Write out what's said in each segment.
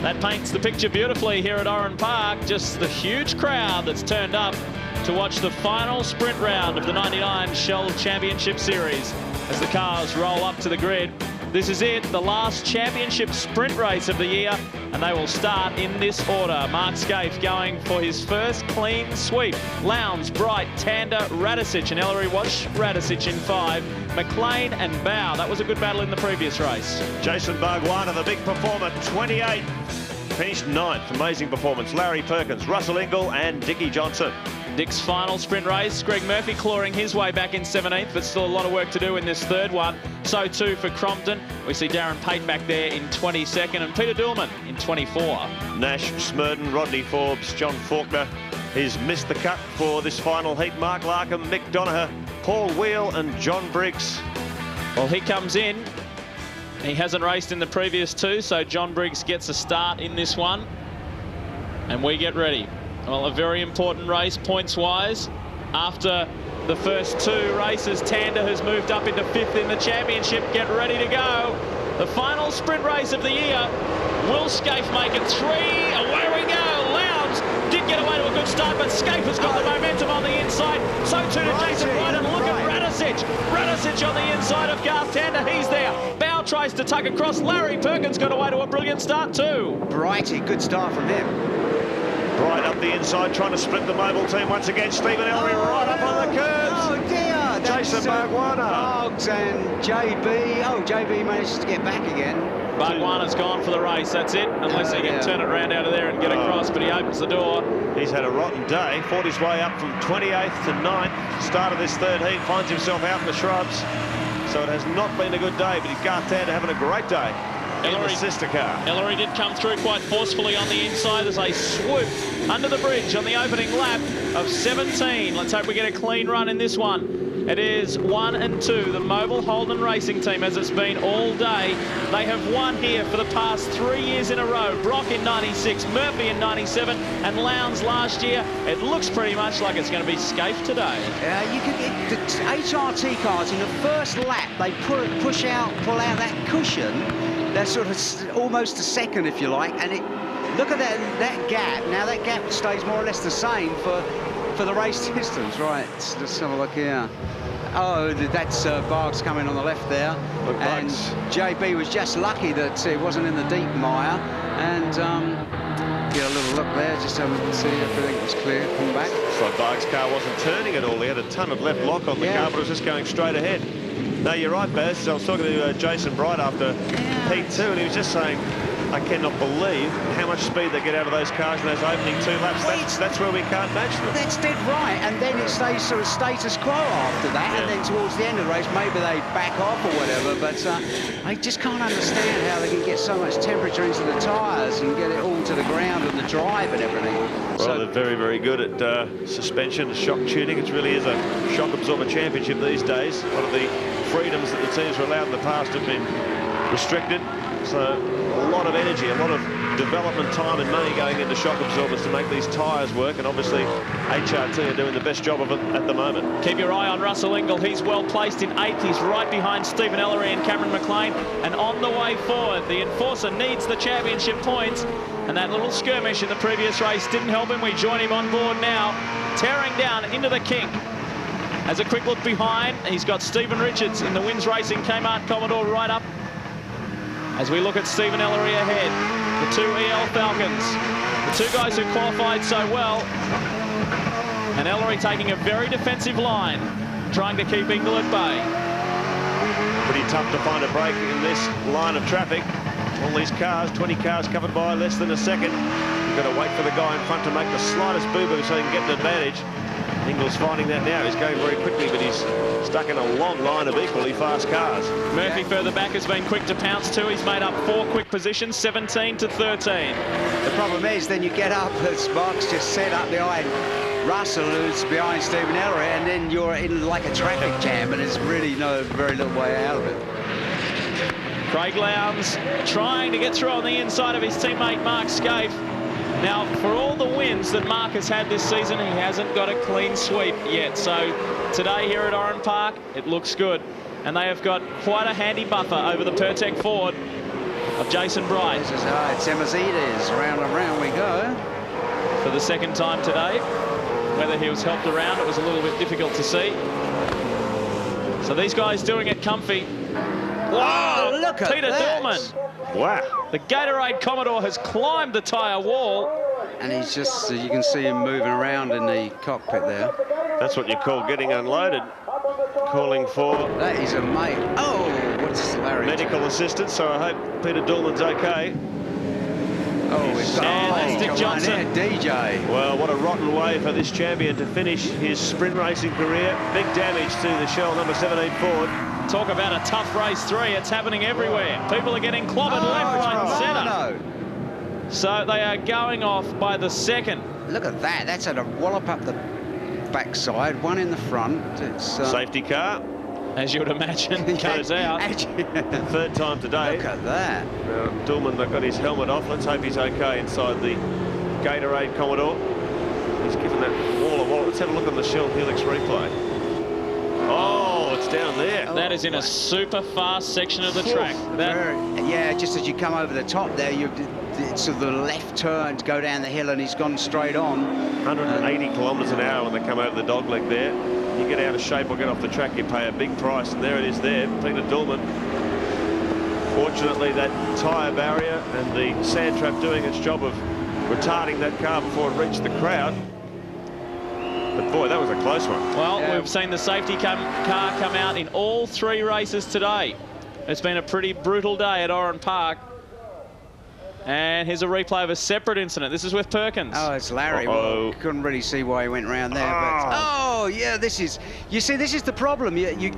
That paints the picture beautifully here at Oran Park. Just the huge crowd that's turned up to watch the final sprint round of the 99 Shell Championship Series as the cars roll up to the grid. This is it, the last championship sprint race of the year, and they will start in this order. Mark Skaife going for his first clean sweep. Lowndes, Bright, Tander, Radicic, and Ellery watch Radicic in 5. McLean and Bow. That was a good battle in the previous race. Jason Bargwanna, the big performer, 28. Finished 9th. Amazing performance. Larry Perkins, Russell Ingall, and Dickie Johnson. Dick's final sprint race. Greg Murphy clawing his way back in 17th, but still a lot of work to do in this third one. So too for Crompton. We see Darren Pate back there in 22nd and Peter Dillman in 24. Nash, Smurden, Rodney Forbes, John Faulkner. He's missed the cut for this final heat. Mark Larkham, Mick Donoher, Paul Wheel and John Briggs. Well, he comes in. He hasn't raced in the previous two, so John Briggs gets a start in this one. And we get ready. Well, a very important race points-wise. After the first two races, Tander has moved up into 5th in the championship. Get ready to go. The final sprint race of the year. Will Skaife make it 3? Away we go. Lowndes did get away to a good start, but Skaife has got the momentum on the inside. So too to Jason Bright, and look at Radicic. Radicic on the inside of Garth Tander. He's there. Bow tries to tug across. Larry Perkins got away to a brilliant start too. Brighty, good start from him. Right up the inside, trying to split the mobile team once again. Stephen Ellery right up on the curves. Oh dear. Jason Bargwanna. Boggs and JB. Oh, JB managed to get back again. Bargwanna's gone for the race, that's it. Unless he can turn it around out of there and get across, but he opens the door. He's had a rotten day. Fought his way up from 28th to 9th. Start of this third heat, finds himself out in the shrubs. So it has not been a good day, but Garth Tander having a great day. Ellery, sister car. Ellery did come through quite forcefully on the inside as they swoop under the bridge on the opening lap of 17. Let's hope we get a clean run in this one. It is 1 and 2, the Mobile Holden Racing Team, as it's been all day. They have won here for the past 3 years in a row. Brock in 96, Murphy in 97, and Lowndes last year. It looks pretty much like it's going to be Skaife today. You can get the HRT cars in the first lap. They pull out that cushion. That's sort of almost a second, if you like, and look at that gap. Now that gap stays more or less the same for the race distance. Right, let's have a look here. Oh, that's Bargs coming on the left there, and JB was just lucky that it wasn't in the deep mire. And get a little look there, just so we can see everything was clear. Come back. So Bargs' car wasn't turning at all. He had a ton of left lock on the car, but it was just going straight ahead. No, you're right, Baz. I was talking to Jason Bright after Heat 2, and he was just saying, I cannot believe how much speed they get out of those cars in those opening 2 laps. That's where we can't match them. That's dead right, and then it stays sort of status quo after that, and then towards the end of the race, maybe they back off or whatever, but I just can't understand how they can get so much temperature into the tyres and get it all to the ground and the drive and everything. Well, they're very, very good at suspension, shock tuning. It really is a shock absorber championship these days. One of the freedoms that the teams were allowed in the past have been restricted. So a lot of energy, a lot of development time and money going into shock absorbers to make these tyres work, and obviously HRT are doing the best job of it at the moment. Keep your eye on Russell Ingall. He's well placed in 8th. He's right behind Stephen Ellery and Cameron McLean, and on the way forward. The Enforcer needs the championship points, and that little skirmish in the previous race didn't help him. We join him on board now, tearing down into the kink. As a quick look behind, he's got Stephen Richards in the Wins Racing Kmart Commodore right up. As we look at Stephen Ellery ahead, the 2 EL Falcons, the 2 guys who qualified so well, and Ellery taking a very defensive line, trying to keep Ingall at bay. Pretty tough to find a break in this line of traffic. All these cars, 20 cars covered by less than a second. You've got to wait for the guy in front to make the slightest boo-boo so he can get an advantage. Ingall's finding that now. He's going very quickly, but he's stuck in a long line of equally fast cars. Murphy further back has been quick to pounce too. He's made up 4 quick positions, 17 to 13. The problem is then you get up, as Mark's just set up behind Russell, who's behind Stephen Ellery, and then you're in like a traffic jam, and there's really very little way out of it. Craig Lowndes trying to get through on the inside of his teammate Mark Skaife. Now, for all the wins that Mark has had this season, he hasn't got a clean sweep yet. So today here at Oran Park, it looks good. And they have got quite a handy buffer over the Pertec Ford. of Jason Bright. This is it's Emazides. Round and round we go. For the second time today. Whether he was helped around, it was a little bit difficult to see. So these guys doing it comfy. Wow, look at Peter that. Dillman. Wow. The Gatorade Commodore has climbed the tyre wall. And he's just, you can see him moving around in the cockpit there. That's what you call getting unloaded. Calling for That is a mate. Oh, what's Larry? medical assistance, so I hope Peter Dillman's okay. Oh, we've got And Dick Johnson. DJ. Well, what a rotten way for this champion to finish his sprint racing career. Big damage to the Shell number 17 Ford. Talk about a tough race 3. It's happening everywhere. People are getting clobbered left, right and centre. So they are going off by the second. Look at that. That's had a wallop up the backside, one in the front. It's Safety car. As you would imagine, goes out. Third time today. Look at that. Now, Dillman got his helmet off. Let's hope he's okay inside the Gatorade Commodore. He's given that wall a wall. Let's have a look on the Shell Helix replay. Oh, it's down there. That is in a super fast section of the track. Yeah, just as you come over the top there, it's sort of the left turn to go down the hill, and he's gone straight on. 180 kilometres an hour when they come over the dogleg there. You get out of shape or get off the track, you pay a big price, and there it is there, Peter Dillman. Fortunately, that tyre barrier and the sand trap doing its job of retarding that car before it reached the crowd. But boy, that was a close one. Well, we've seen the safety car come out in all 3 races today. It's been a pretty brutal day at Oran Park. And here's a replay of a separate incident. This is with Perkins. Oh, it's Larry. Well, couldn't really see why he went round there. But, yeah, this is... You see, this is the problem.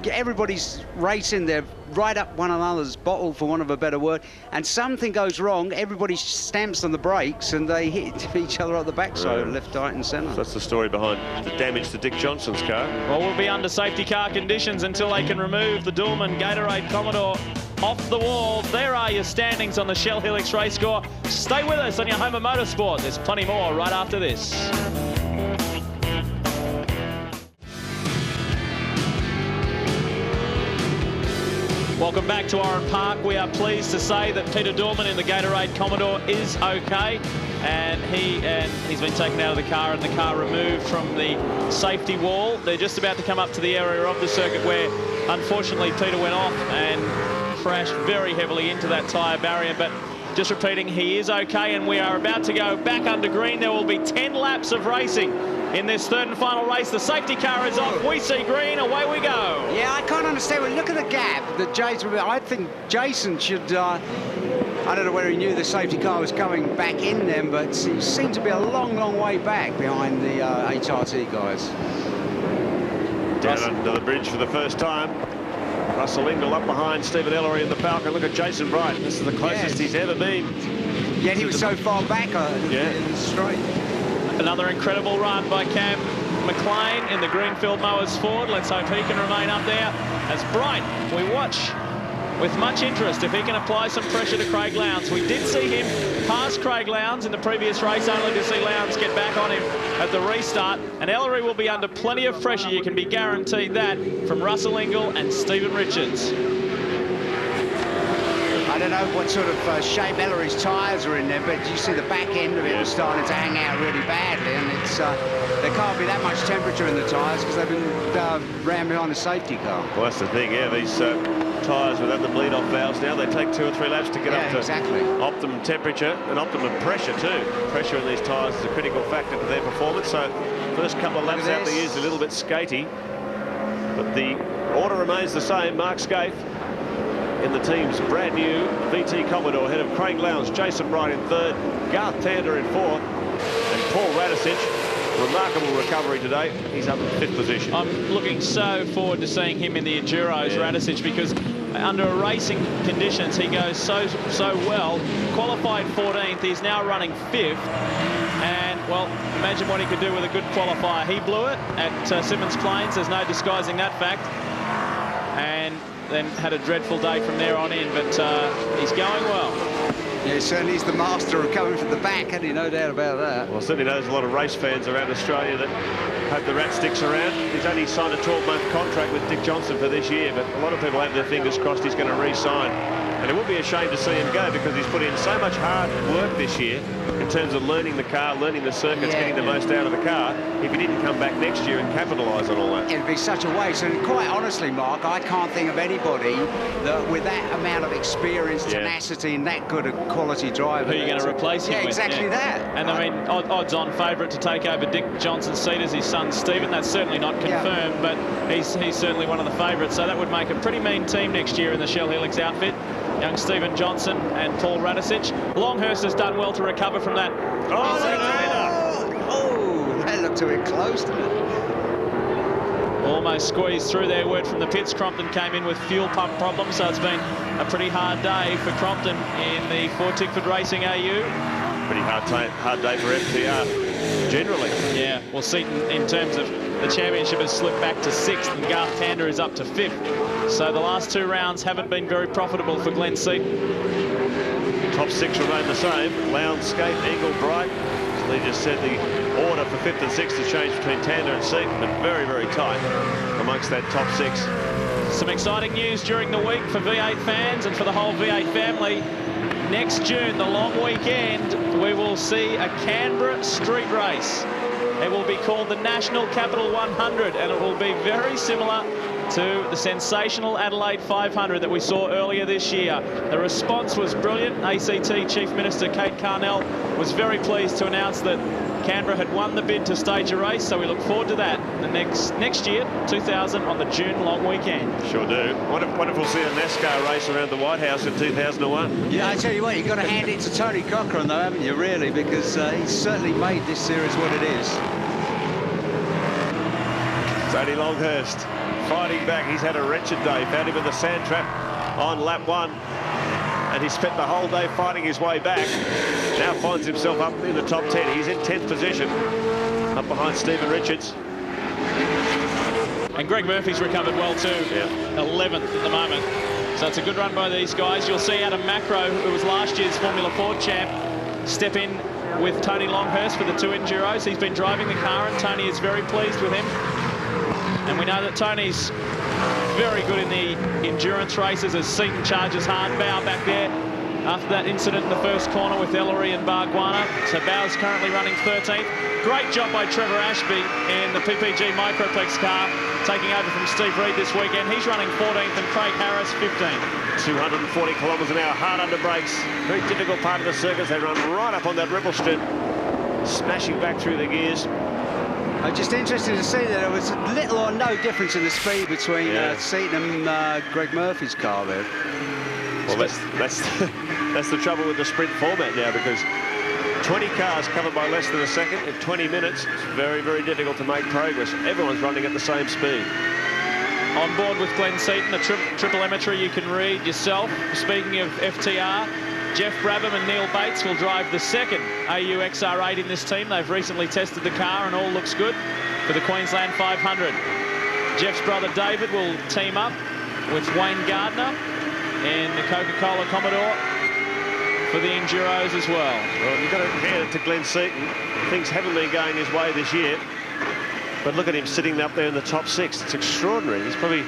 Everybody's racing. They're right up one another's bottle, for want of a better word. And something goes wrong. Everybody stamps on the brakes, and they hit each other up the backside, left, right, and centre. So that's the story behind the damage to Dick Johnson's car. Well, we'll be under safety car conditions until they can remove the Dillman Gatorade Commodore off the wall. There are your standings on the Shell Helix race score. Stay with us on your home of motorsport. There's plenty more right after this. Welcome back to Oran Park. We are pleased to say that Peter Dillman in the Gatorade Commodore is okay, and he's been taken out of the car and the car removed from the safety wall. They're just about to come up to the area of the circuit where, unfortunately, Peter went off and crashed very heavily into that tyre barrier. But just repeating, he is okay, and we are about to go back under green. There will be 10 laps of racing in this third and final race. The safety car is off. We see green. Away we go. Yeah, I can't understand. Well, look at the gap that Jason... I think Jason should... I don't know whether he knew the safety car was coming back in them, but he seemed to be a long, long way back behind the HRT guys. Down under the bridge for the first time. Russell Ingall up behind Stephen Ellery in the Falcon. Look at Jason Bright. This is the closest he's ever been. Yet he was so far back in the straight. Another incredible run by Cam McLean in the Greenfield Mowers Ford. Let's hope he can remain up there. As Bright, we watch with much interest if he can apply some pressure to Craig Lowndes. We did see him pass Craig Lowndes in the previous race, only to see Lowndes get back on him at the restart. And Ellery will be under plenty of pressure. You can be guaranteed that from Russell Ingall and Stephen Richards. I don't know what sort of shape Ellery's tyres are in there, but you see the back end of it was starting to hang out really badly, and it's there can't be that much temperature in the tyres because they've been rammed behind the safety car. Well, that's the thing, yeah. These tyres without the bleed-off valves now, they take 2 or 3 laps to get up to optimum temperature and optimum pressure too. Pressure in these tyres is a critical factor to their performance. So first couple of laps out there is a little bit skaty, but the order remains the same. Mark Scaife in the team's brand new VT Commodore, ahead of Craig Lowndes, Jason Bright in third, Garth Tander in fourth, and Paul Radicic. Remarkable recovery today. He's up in 5th position. I'm looking so forward to seeing him in the Enduros, Radicic, because under racing conditions he goes so well. Qualified 14th, he's now running 5th. And, well, imagine what he could do with a good qualifier. He blew it at Simmons Plains, there's no disguising that fact. And then had a dreadful day from there on in, but he's going well. Yeah, certainly he's the master of coming from the back, hasn't he? No doubt about that. Well, certainly knows a lot of race fans around Australia that hope the rat sticks around. He's only signed a 12-month contract with Dick Johnson for this year, but a lot of people have their fingers crossed he's going to re-sign And it would be a shame to see him go because he's put in so much hard work this year in terms of learning the car, learning the circuits, getting the most out of the car. If he didn't come back next year and capitalise on all that. It'd be such a waste. And quite honestly, Mark, I can't think of anybody that with that amount of experience, tenacity, and that good a quality driver. Who are you going to replace him with? Exactly that. And I mean, odds-on favourite to take over Dick Johnson's seat is his son Stephen. That's certainly not confirmed, but he's certainly one of the favourites. So that would make a pretty mean team next year in the Shell Helix outfit. Young Stephen Johnson and Paul Radicic. Longhurst has done well to recover from that. Oh, that looked a bit close to it. Almost squeezed through there. Word from the pits, Crompton came in with fuel pump problems, so it's been a pretty hard day for Crompton in the Ford Tickford Racing AU. Pretty hard day for FTR, generally. Yeah, well, Seaton, in terms of the championship, has slipped back to 6th, and Garth Tander is up to 5th. So the last 2 rounds haven't been very profitable for Glenn Seaton. Top 6 remain the same. Lounscape, Eagle, Bright. They just said the order for 5th and 6th has changed between Tander and Seaton, but very, very tight amongst that top 6. Some exciting news during the week for V8 fans and for the whole V8 family. Next June, the long weekend, we will see a Canberra street race. It will be called the National Capital 100, and it will be very similar to the sensational Adelaide 500 that we saw earlier this year. The response was brilliant. ACT Chief Minister Kate Carnell was very pleased to announce that Canberra had won the bid to stage a race, so we look forward to that the next year, 2000, on the June long weekend. Sure do. What if we'll see a NASCAR race around the White House in 2001? Yeah, I tell you what, you've got to hand it to Tony Cochran, though, haven't you, really? Because he's certainly made this series what it is. Tony Longhurst fighting back. He's had a wretched day. Found him in the sand trap on lap 1. And he spent the whole day fighting his way back. Now finds himself up in the top 10. He's in 10th position, up behind Stephen Richards. And Greg Murphy's recovered well too. 11th at the moment. So it's a good run by these guys. You'll see Adam Macro, who was last year's Formula Ford champ, step in with Tony Longhurst for the 2 Enduros. He's been driving the car, and Tony is very pleased with him. And we know that Tony's very good in the endurance races as Seaton charges hard. Bow back there after that incident in the first corner with Ellery and Bargwanna. So Bow's currently running 13th. Great job by Trevor Ashby in the PPG Microplex car, taking over from Steve Reed this weekend. He's running 14th, and Craig Harris 15th. 240 kilometres an hour, hard under brakes. Very difficult part of the circuit. They run right up on that ripple strip, smashing back through the gears. I'm just interested to see that there was little or no difference in the speed between Seaton and Greg Murphy's car there. Well, that's the trouble with the sprint format now, because 20 cars covered by less than a second in 20 minutes. It's very, very difficult to make progress. Everyone's running at the same speed. On board with Glenn Seaton, the triple you can read yourself. Speaking of FTR, Jeff Brabham and Neil Bates will drive the 2nd AU XR8 in this team. They've recently tested the car and all looks good for the Queensland 500. Jeff's brother David will team up with Wayne Gardner in the Coca-Cola Commodore for the Enduros as well. Well, you've got to hand it to Glenn Seaton. Things haven't been going his way this year, but look at him sitting up there in the top 6. It's extraordinary. It's probably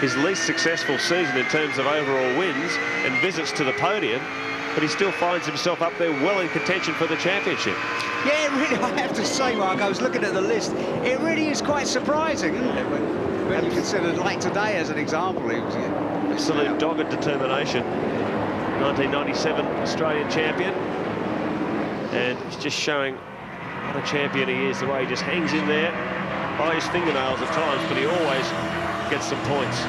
his least successful season in terms of overall wins and visits to the podium, but he still finds himself up there well in contention for the championship. Yeah, really, I have to say, Mark, I was looking at the list. It really is quite surprising, isn't it? When you consider, like today as an example, he was absolute dogged determination. 1997 Australian champion, and he's just showing what a champion he is, the way he just hangs in there by his fingernails at times, but he always gets some points.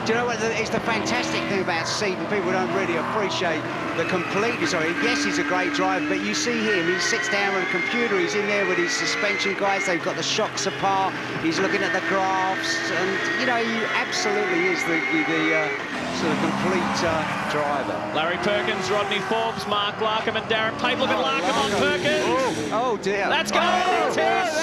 Do you know what is the fantastic thing about Seaton? People don't really appreciate the completeness of it. Yes, he's a great driver, but you see him, he sits down with a computer, he's in there with his suspension guys, they've got the shocks apart, he's looking at the graphs, and, you know, he absolutely is the sort of complete driver. Larry Perkins, Rodney Forbes, Mark Larkham and Darren Pate. Look at Larkham on Perkins. Oh dear. That's going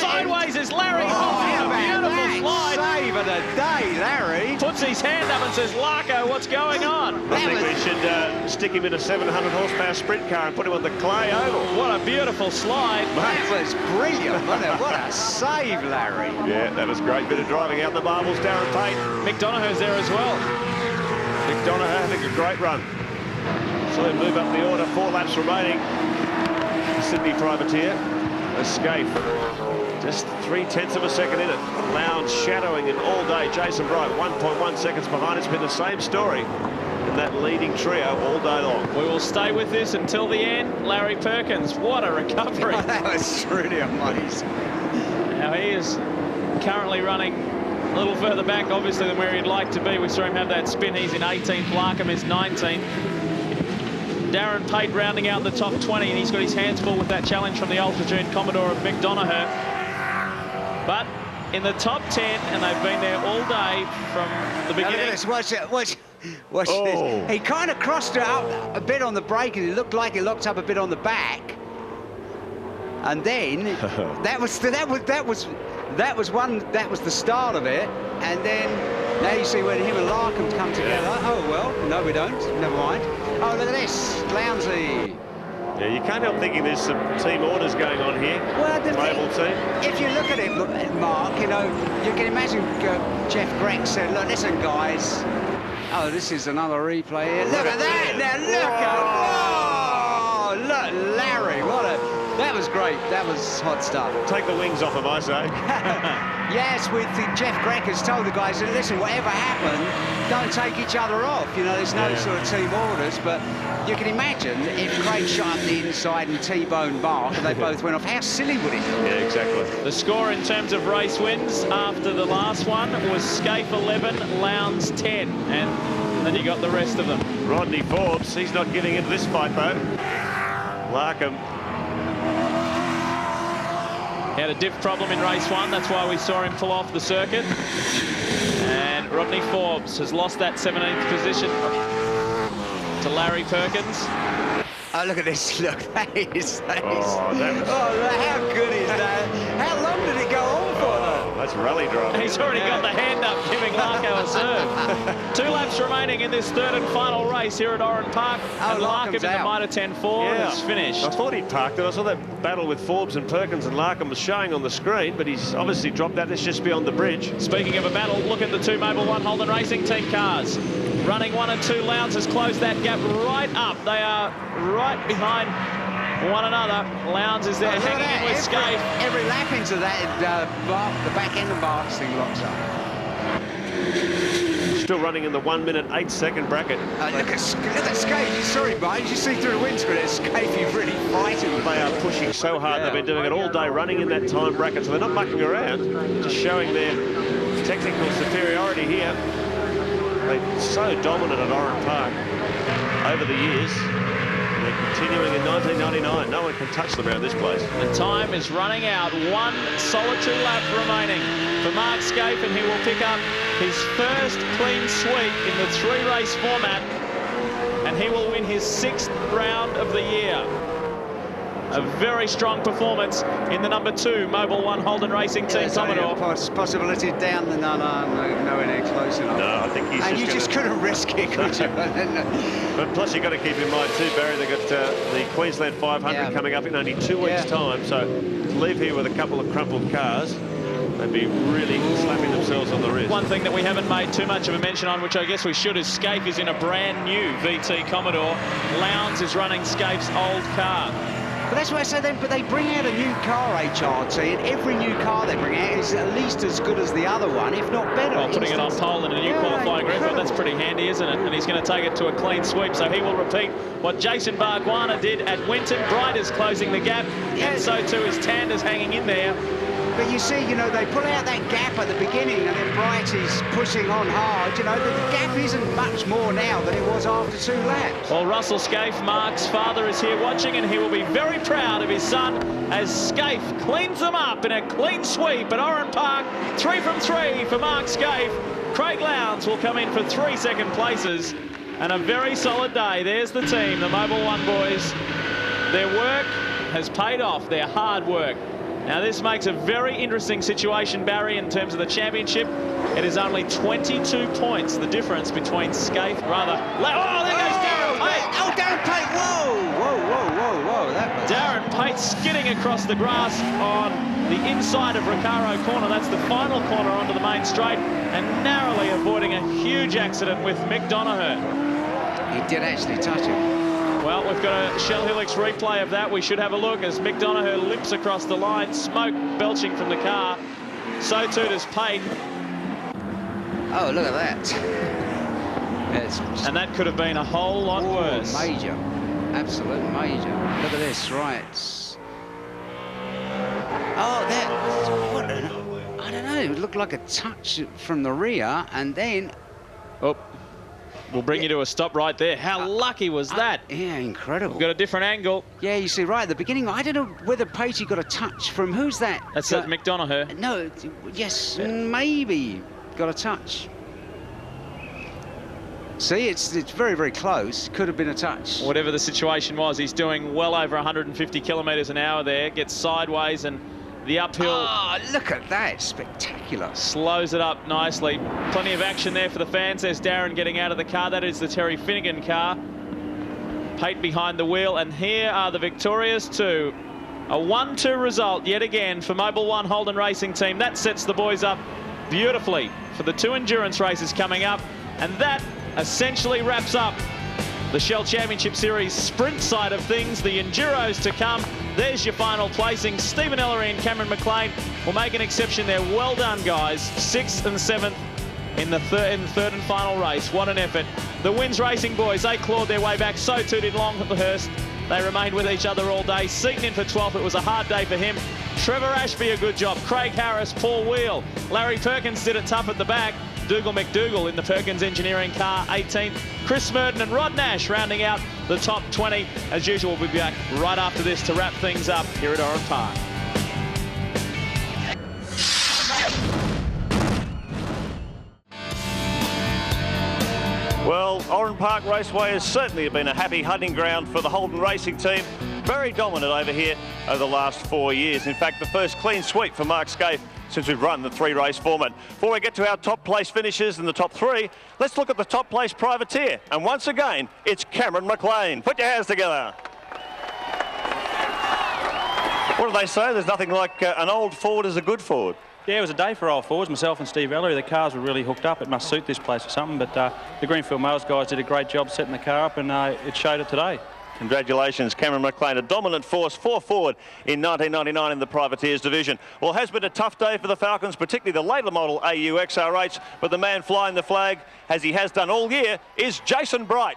sideways as Larry. Beautiful slide. Save of the day, Larry. Puts his hand up and says, Larko, what's going on? I think we should stick him in a 700 horsepower sprint car and put him on the clay oval. What a beautiful slide. That was brilliant, wasn't it? What a save, Larry. Yeah, that was great. Bit of driving out the marbles, Darren Pate. Mick Donohue's there as well. Mick McDonough having a great run. So they move up the order, 4 laps remaining. Sydney Privateer, a Scaife, just 0.3 of a second in it. Lowndes shadowing it all day. Jason Bright 1.1 seconds behind. It's been the same story in that leading trio all day long. We will stay with this until the end. Larry Perkins, what a recovery. That was really amazing. Now he is currently running a little further back, obviously, than where he'd like to be. We saw him have that spin. He's in 18th. Larkham is 19th. Darren Pate rounding out the top 20, and he's got his hands full with that challenge from the Ultra June Commodore of McDonough. But in the top 10, and they've been there all day from the beginning. Watch this. He kind of crossed it up a bit on the brake, and it looked like he locked up a bit on the back. And then that was the start of it. And then now you see when him and Larkham come together. Oh well, no we don't. Never mind. Oh, look at this, Lounsey. Yeah, you can't help thinking there's some team orders going on here. Well, the Label team. If you look at it, Mark, you know, you can imagine Jeff Gregg said, look, listen, guys. Oh, this is another replay here. Look at that. Now, look at... Oh, look, Larry, that was great. That was hot stuff. Take the wings off him, I say. Yes, Jeff Gregg has told the guys, listen, whatever happened, don't take each other off. You know, there's no sort of team orders, but you can imagine if Craig shot up the inside and T-boned Mark and they both went off, how silly would it be? Yeah, exactly. The score in terms of race wins after the last one was Scaife 11, Lowndes 10, and then you got the rest of them. Rodney Forbes, he's not getting into this fight, though. Larkham. He had a diff problem in race 1, that's why we saw him pull off the circuit. And Rodney Forbes has lost that 17th position to Larry Perkins. Oh, look at this, look, that is... That Oh, how good is that? How long did it go on for, though? That's rally driving. He's already got the hand up, giving Larko a serve. 2 laps remaining in this third and final race here at Oran Park. And Larkham in the Mitre 10 Ford is finished. I thought he'd parked it. I saw that battle with Forbes and Perkins, and Larkham was showing on the screen, but he's obviously dropped that. It's just beyond the bridge. Speaking of a battle, look at the 2 Mobil 1 Holden Racing Team cars. Running 1 and 2, Lowndes has closed that gap right up. They are right behind one another. Lowndes is there hanging in with Scaife. Every lap into that, the back end of Mark's thing locks up. Still running in the 1 minute 8 second bracket. Look at Scaife. Sorry, mate. You see through the windscreen, Scaife, he's really fighting. They are pushing so hard. They've been doing it all day, running in that time bracket, so they're not mucking around, just showing their technical superiority here. They're so dominant at Oran Park over the years. They're continuing in 1999. No one can touch them around this place. The time is running out. 1 solitary lap remaining for Mark Scaife, and he will pick up his first clean sweep in the 3-race format, and he will win his 6th round of the year. A very strong performance in the number 2 Mobil 1 Holden Racing Team Commodore. Possibility down the nowhere near close enough. No, I think he's and you just couldn't risk it, could you? But plus you've got to keep in mind too, Barry, they've got the Queensland 500 coming up in only 2 weeks' time, so to leave here with a couple of crumpled cars, they'd be really slapping themselves on the wrist. One thing that we haven't made too much of a mention on, which I guess we should, is Scaife is in a brand new VT Commodore. Lowndes is running Scaife's old car. But that's why I say but they bring out a new car, HRT, and every new car they bring out is at least as good as the other one, if not better. Well, putting it on pole in a new qualifying record, that's pretty handy, isn't it? And he's going to take it to a clean sweep, so he will repeat what Jason Bargwanna did at Winton. Bright is closing the gap, and so too is Tanders hanging in there. But you see, you know, they pull out that gap at the beginning, and then Bright is pushing on hard. You know, the gap isn't much more now than it was after 2 laps. Well, Russell Scaife, Mark's father, is here watching, and he will be very proud of his son as Scaife cleans them up in a clean sweep at Oran Park. 3 from 3 for Mark Scaife. Craig Lowndes will come in for 3 second places, and a very solid day. There's the team, the Mobil 1 boys. Their work has paid off, their hard work. Now, this makes a very interesting situation, Barry, in terms of the championship. It is only 22 points, the difference between Scaife, rather... Oh, there goes Darren Pate! Oh, Darren Pate! Whoa! That was... Darren Pate skidding across the grass on the inside of Recaro corner. That's the final corner onto the main straight, and narrowly avoiding a huge accident with Mick Donoghue. He did actually touch him. Well, we've got a Shell Helix replay of that. We should have a look as Mick Donoghue limps across the line, smoke belching from the car. So too does Pate. Oh, look at that. And that could have been a whole lot worse. Major. Absolute major. Look at this, right. Oh, that... What, I don't know. It looked like a touch from the rear, and then... Oh, we'll bring you to a stop right there. How lucky was that? Yeah, incredible. We've got a different angle. Yeah, you see, right at the beginning, I don't know whether Patey got a touch from... Who's that? That's Mick Donoghue. No, yes, maybe got a touch. See, it's very, very close. Could have been a touch. Whatever the situation was, he's doing well over 150 kilometres an hour there. Gets sideways and the uphill... Oh, look at that. Spectacular. Slows it up nicely. Plenty of action there for the fans. There's Darren getting out of the car. That is the Terry Finnegan car. Pate behind the wheel. And here are the victorious two. A 1-2 result yet again for Mobil 1 Holden Racing Team. That sets the boys up beautifully for the 2 endurance races coming up. And that essentially wraps up the Shell Championship Series sprint side of things. The Enduros to come. There's your final placing. Stephen Ellery and Cameron McLean will make an exception there. Well done, guys. 6th and 7th in the third and final race. What an effort. The Wins Racing boys, they clawed their way back. So too did Longhurst. They remained with each other all day. Seaton in for 12th. It was a hard day for him. Trevor Ashby, a good job. Craig Harris, Paul Wheel. Larry Perkins did it tough at the back. Dougal McDougall in the Perkins Engineering car, 18th. Chris Smurden and Rod Nash rounding out the top 20. As usual, we'll be back right after this to wrap things up here at Oran Park. Well, Oran Park Raceway has certainly been a happy hunting ground for the Holden Racing Team. Very dominant over here over the last 4 years. In fact, the first clean sweep for Mark Scaife since we've run the 3-race format. Before we get to our top place finishes in the top 3, let's look at the top place privateer. And once again, it's Cameron McLean. Put your hands together. What do they say? There's nothing like an old Ford is a good Ford. Yeah, it was a day for old Fords. Myself and Steve Ellery, the cars were really hooked up. It must suit this place or something, but the Greenfield Motors guys did a great job setting the car up, and it showed it today. Congratulations, Cameron McLean, a dominant force for Ford in 1999 in the Privateers division. Well, it has been a tough day for the Falcons, particularly the later model AU XR8s, but the man flying the flag, as he has done all year, is Jason Bright.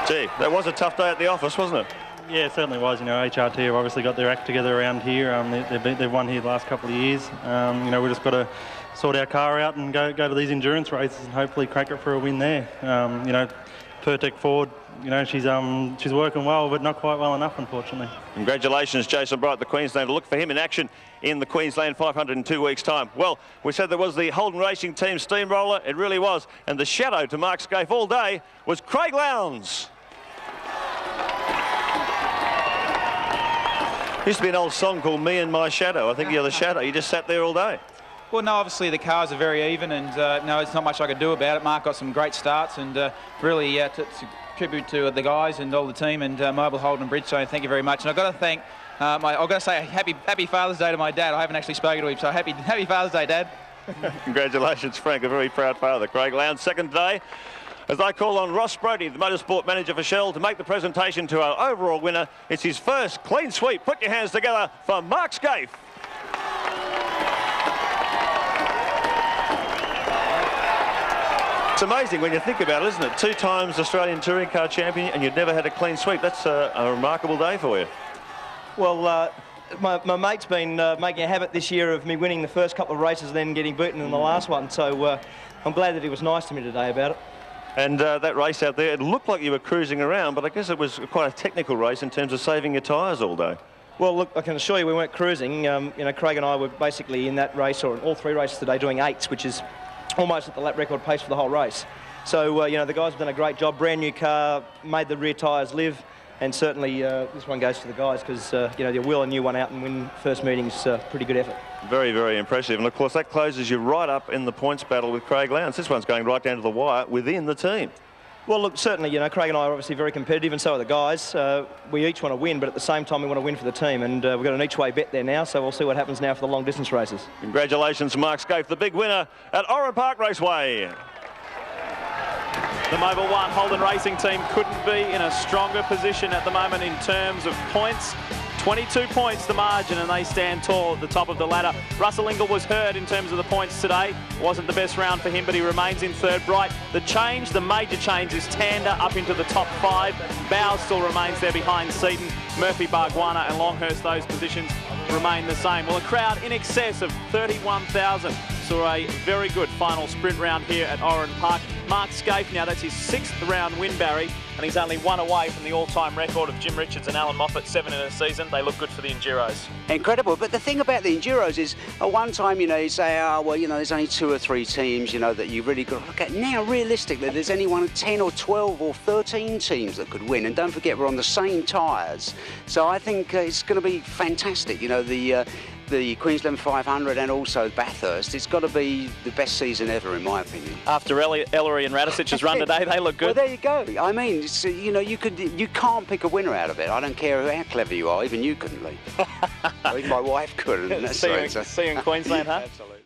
Gee, that was a tough day at the office, wasn't it? Yeah, it certainly was. You know, HRT have obviously got their act together around here. They've won here the last couple of years. You know, we just got to sort our car out and go to these endurance races and hopefully crack it for a win there. You know, Pertec Ford, you know, she's working well, but not quite well enough, unfortunately. Congratulations, Jason Bright, the Queenslander. Look for him in action in the Queensland 500 in 2 weeks' time. Well, we said there was the Holden Racing Team steamroller. It really was. And the shadow to Mark Scaife all day was Craig Lowndes. Used to be an old song called Me and My Shadow. I think you're the shadow. You just sat there all day. Well, no, obviously the cars are very even, and no, there's not much I could do about it. Mark got some great starts, and really to tribute to the guys and all the team and Mobil, Holden and Bridgestone. Thank you very much. And I've got to thank, I've got to say happy Father's Day to my dad. I haven't actually spoken to him, so happy Father's Day, Dad. Congratulations, Frank, a very proud father. Craig Lowndes, second day. As I call on Ross Brody, the motorsport manager for Shell, to make the presentation to our overall winner. It's his first clean sweep. Put your hands together for Mark Scaife. It's amazing when you think about it, isn't it? 2 times Australian Touring Car Champion and you've never had a clean sweep. That's a remarkable day for you. Well, my mate's been making a habit this year of me winning the first couple of races and then getting beaten in the last one. So I'm glad that he was nice to me today about it. And that race out there, it looked like you were cruising around, but I guess it was quite a technical race in terms of saving your tyres all day. Well, look, I can assure you we weren't cruising. You know, Craig and I were basically in that race, or in all 3 races today, doing 8s, which is almost at the lap record pace for the whole race. So, you know, the guys have done a great job. Brand new car, made the rear tyres live, and certainly this one goes to the guys because, you know, you wheel a new one out and win first meeting's pretty good effort. Very, very impressive. And, of course, that closes you right up in the points battle with Craig Lowndes. This one's going right down to the wire within the team. Well, look, certainly, you know, Craig and I are obviously very competitive, and so are the guys. We each want to win, but at the same time, we want to win for the team, and we've got an each-way bet there now, so we'll see what happens now for the long-distance races. Congratulations, Mark Scaife, the big winner at Oran Park Raceway. The Mobil 1 Holden Racing team couldn't be in a stronger position at the moment in terms of points. 22 points the margin, and they stand tall at the top of the ladder. Russell Ingall was hurt in terms of the points today. Wasn't the best round for him, but he remains in third. Bright, the major change is Tander up into the top 5. Bowes still remains there behind Seaton. Murphy, Bargwanna and Longhurst, those positions remain the same. Well, a crowd in excess of 31,000 saw a very good final sprint round here at Oran Park. Mark Scaife now, that's his 6th round win, Barry, and he's only 1 away from the all-time record of Jim Richards and Alan Moffat, 7 in a season. They look good for the Enduros. Incredible, but the thing about the Enduros is, at one time, you know, you say, oh, well, you know, there's only 2 or 3 teams, you know, that you really got to look at. Now, realistically, there's only 10 or 12 or 13 teams that could win, and don't forget, we're on the same tyres. So I think it's going to be fantastic, you know, the Queensland 500 and also Bathurst. It's got to be the best season ever, in my opinion. After Ellery and Radisic's run today, they look good. Well, there you go. I mean, it's, you know, you can't pick a winner out of it. I don't care how clever you are. Even you couldn't, Lee. Even my wife couldn't. See you in Queensland, huh? Absolutely.